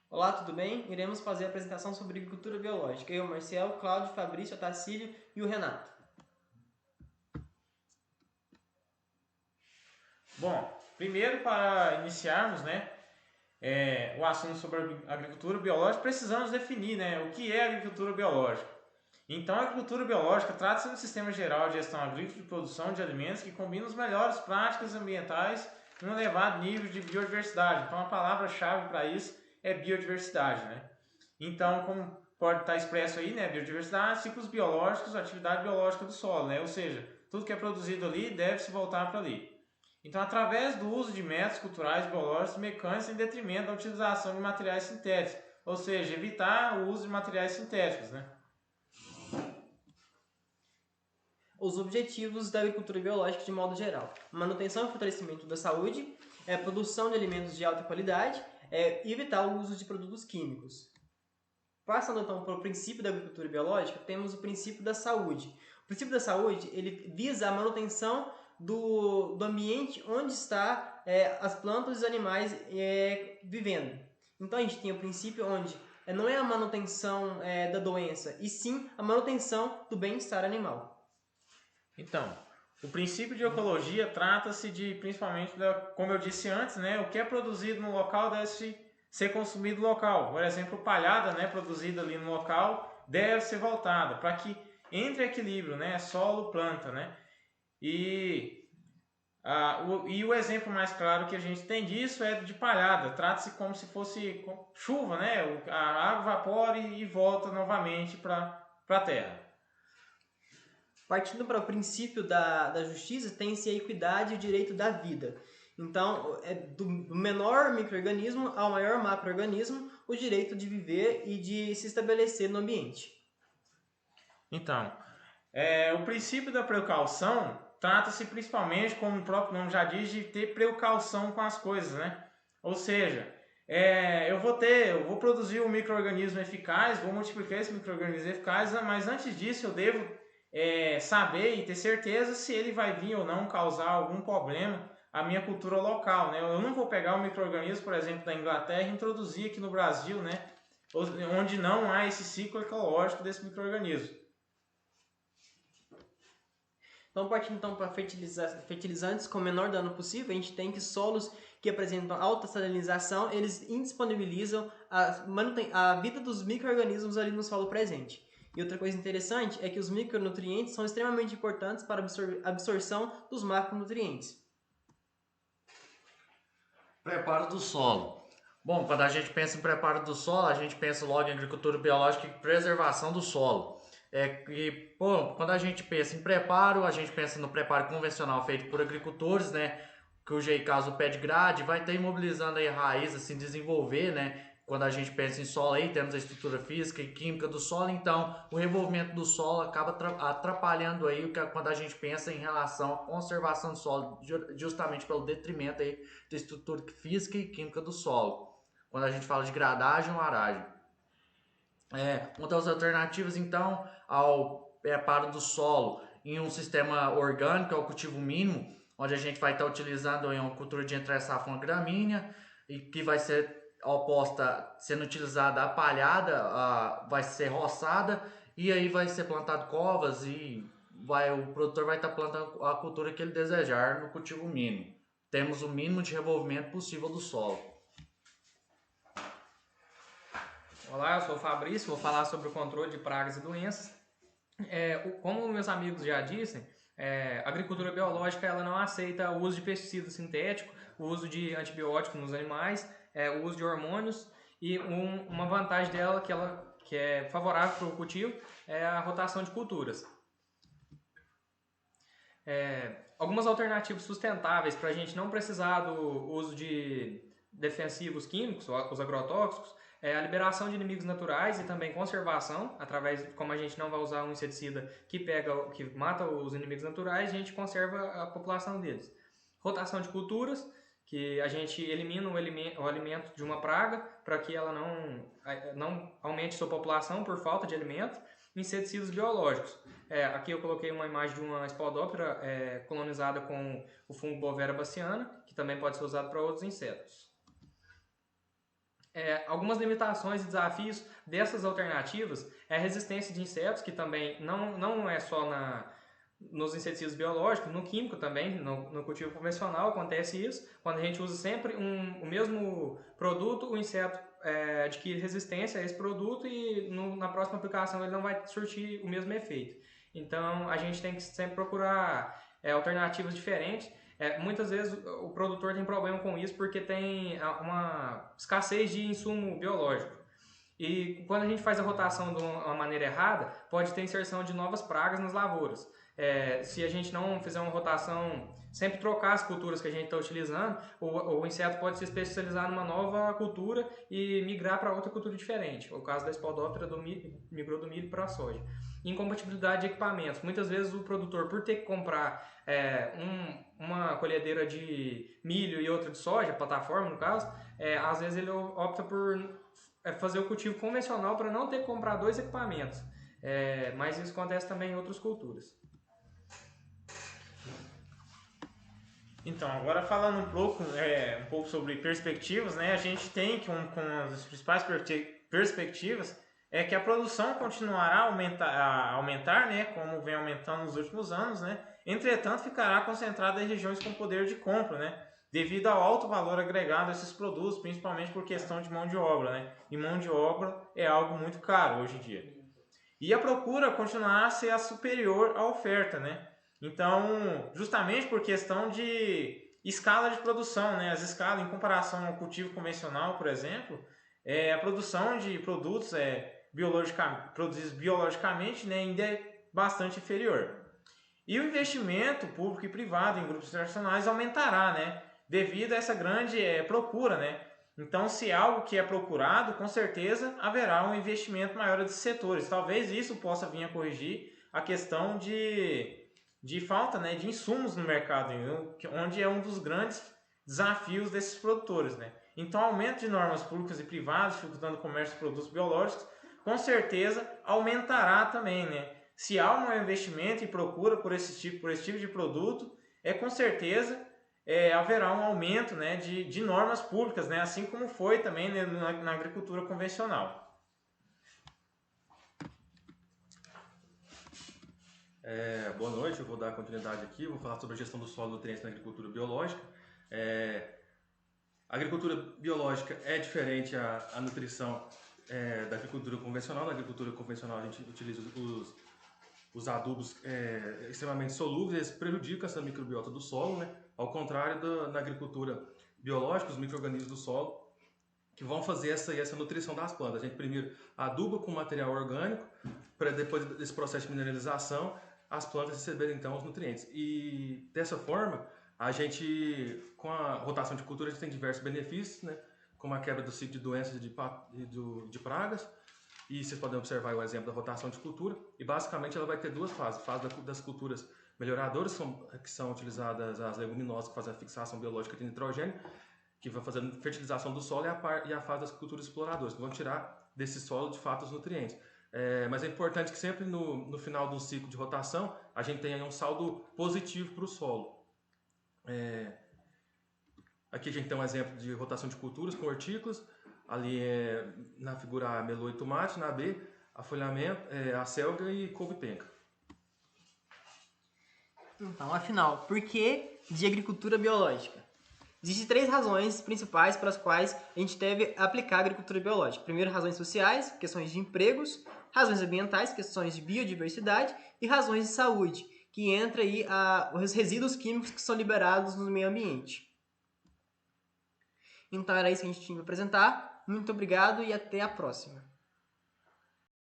Olá, tudo bem? Iremos fazer a apresentação sobre agricultura biológica. Eu, Marcel, Cláudio, Fabrício, Otacílio e o Renato. Bom, primeiro para iniciarmos, o assunto sobre a agricultura biológica, precisamos definir, o que é agricultura biológica. Então, a agricultura biológica trata-se de um sistema geral de gestão agrícola de produção de alimentos que combina as melhores práticas ambientais e um elevado nível de biodiversidade. Então, a palavra-chave para isso é biodiversidade, Então, como pode estar expresso aí, biodiversidade, ciclos biológicos, atividade biológica do solo, Ou seja, tudo que é produzido ali deve se voltar para ali. Então, através do uso de métodos culturais, biológicos e mecânicos em detrimento da utilização de materiais sintéticos, ou seja, evitar o uso de materiais sintéticos, Os objetivos da agricultura biológica de modo geral: manutenção e fortalecimento da saúde, produção de alimentos de alta qualidade, e evitar o uso de produtos químicos. Passando então para o princípio da agricultura biológica, temos o princípio da saúde. O princípio da saúde ele visa a manutenção do ambiente onde está as plantas e os animais vivendo. Então a gente tem o princípio onde não é a manutenção da doença, e sim a manutenção do bem-estar animal. Então, o princípio de ecologia trata-se de, principalmente, como eu disse antes, o que é produzido no local deve ser consumido no local. Por exemplo, palhada, produzida ali no local, deve ser voltada para que entre equilíbrio, solo-planta, E, o exemplo mais claro que a gente tem disso é de palhada. Trata-se como se fosse chuva, A água evapora e volta novamente para a terra. Partindo para o princípio da justiça, tem-se a equidade e o direito da vida. Então, do menor micro-organismo ao maior macro-organismo, o direito de viver e de se estabelecer no ambiente. Então, o princípio da precaução trata-se principalmente, como o próprio nome já diz, de ter precaução com as coisas, Ou seja, eu vou produzir um micro-organismo eficaz, vou multiplicar esse micro-organismo eficaz, mas antes disso eu devo saber e ter certeza se ele vai vir ou não causar algum problema à minha cultura local, Eu não vou pegar um micro-organismo, por exemplo, da Inglaterra e introduzir aqui no Brasil, onde não há esse ciclo ecológico desse micro-organismo. Então, partindo então para fertilizantes com o menor dano possível, a gente tem que solos que apresentam alta salinização, eles indisponibilizam a vida dos micro-organismos ali no solo presente. E outra coisa interessante é que os micronutrientes são extremamente importantes para a absorção dos macronutrientes. Preparo do solo. Bom, quando a gente pensa em preparo do solo, a gente pensa logo em agricultura biológica e preservação do solo. Quando a gente pensa em preparo, a gente pensa no preparo convencional feito por agricultores, cujo aí, caso o pé de grade vai estar imobilizando aí a raiz, assim, desenvolver, Quando a gente pensa em solo aí, temos a estrutura física e química do solo, então o revolvimento do solo acaba atrapalhando aí quando a gente pensa em relação à conservação do solo, justamente pelo detrimento aí da estrutura física e química do solo. Quando a gente fala de gradagem ou aragem. Uma das alternativas, então, ao preparo do solo em um sistema orgânico, é o cultivo mínimo, onde a gente vai estar utilizando uma cultura de entre-safra, uma gramínea, e que vai ser oposta, sendo utilizada a palhada, vai ser roçada, e aí vai ser plantado covas e o produtor vai estar plantando a cultura que ele desejar no cultivo mínimo. Temos o mínimo de revolvimento possível do solo. Olá, eu sou o Fabrício, vou falar sobre o controle de pragas e doenças. Como meus amigos já dizem, a agricultura biológica ela não aceita o uso de pesticidas sintéticos, o uso de antibióticos nos animais, o uso de hormônios, e uma vantagem dela que é favorável para o cultivo é a rotação de culturas. Algumas alternativas sustentáveis para a gente não precisar do uso de defensivos químicos, os agrotóxicos, a liberação de inimigos naturais e também conservação, através, como a gente não vai usar um inseticida que mata os inimigos naturais, a gente conserva a população deles. Rotação de culturas, que a gente elimina o alimento de uma praga para que ela não aumente sua população por falta de alimento. Inseticidas biológicos. Aqui eu coloquei uma imagem de uma Spodoptera colonizada com o fungo Bovera baciana, que também pode ser usado para outros insetos. Algumas limitações e desafios dessas alternativas é a resistência de insetos, que também não é só nos inseticidas biológicos, no químico também, no cultivo convencional acontece isso. Quando a gente usa sempre o mesmo produto, o inseto adquire resistência a esse produto e na próxima aplicação ele não vai surtir o mesmo efeito. Então a gente tem que sempre procurar alternativas diferentes. Muitas vezes o produtor tem problema com isso porque tem uma escassez de insumo biológico. E quando a gente faz a rotação de uma maneira errada, pode ter inserção de novas pragas nas lavouras. Se a gente não fizer uma rotação, sempre trocar as culturas que a gente está utilizando, o inseto pode se especializar numa nova cultura e migrar para outra cultura diferente. O caso da Spodoptera migrou do milho para a soja. Incompatibilidade de equipamentos. Muitas vezes o produtor, por ter que comprar uma colhedeira de milho e outra de soja, plataforma no caso, às vezes ele opta por fazer o cultivo convencional para não ter que comprar 2 equipamentos. Mas isso acontece também em outras culturas. Então, agora falando um pouco sobre perspectivas, né? A gente tem que com as principais perspectivas é que a produção continuará a aumentar, né? Como vem aumentando nos últimos anos, né? Entretanto, ficará concentrada em regiões com poder de compra, né? Devido ao alto valor agregado a esses produtos, principalmente por questão de mão de obra, né? E mão de obra é algo muito caro hoje em dia. E a procura continuará a ser a superior à oferta, né? Então, justamente por questão de escala de produção, né? As escalas, em comparação ao cultivo convencional, por exemplo, a produção de produtos produzidos biologicamente, né, ainda é bastante inferior. E o investimento público e privado em grupos internacionais aumentará, né? Devido a essa grande procura, né? Então, se algo que é procurado, com certeza haverá um investimento maior desses setores. Talvez isso possa vir a corrigir a questão de falta, né, de insumos no mercado, onde é um dos grandes desafios desses produtores, né? Então, aumento de normas públicas e privadas, dificultando o comércio de produtos biológicos, com certeza aumentará também, né? Se há um investimento e procura por esse tipo de produto, com certeza haverá um aumento, né, de normas públicas, né, assim como foi também, né, na agricultura convencional. Boa noite, eu vou dar continuidade aqui, vou falar sobre a gestão do solo e nutrientes na agricultura biológica. A agricultura biológica é diferente à nutrição da agricultura convencional. Na agricultura convencional a gente utiliza os adubos extremamente solúveis, prejudicam essa microbiota do solo, né? Ao contrário na agricultura biológica, os micro-organismos do solo que vão fazer essa nutrição das plantas. A gente primeiro aduba com material orgânico, para depois desse processo de mineralização, as plantas receberem então os nutrientes. E dessa forma, a gente, com a rotação de cultura, a gente tem diversos benefícios, né? Como a quebra do ciclo de doenças e de pragas. E vocês podem observar o exemplo da rotação de cultura. E basicamente ela vai ter 2 fases. A fase das culturas melhoradoras, que são utilizadas as leguminosas, que fazem a fixação biológica de nitrogênio, que vai fazendo fertilização do solo, e a fase das culturas exploradoras, que vão tirar desse solo de fato os nutrientes. Mas é importante que sempre no final do ciclo de rotação a gente tenha um saldo positivo para o solo. Aqui a gente tem um exemplo de rotação de culturas com hortícolas. Ali na figura A, melô e tomate, na B, afolhamento, a selga e couve-penca. Então, afinal, por que de agricultura biológica? Existem 3 razões principais pelas quais a gente deve aplicar a agricultura biológica. Primeiro, razões sociais, questões de empregos; razões ambientais, questões de biodiversidade; e razões de saúde, que entra aí os resíduos químicos que são liberados no meio ambiente. Então era isso que a gente tinha para apresentar. Muito obrigado e até a próxima.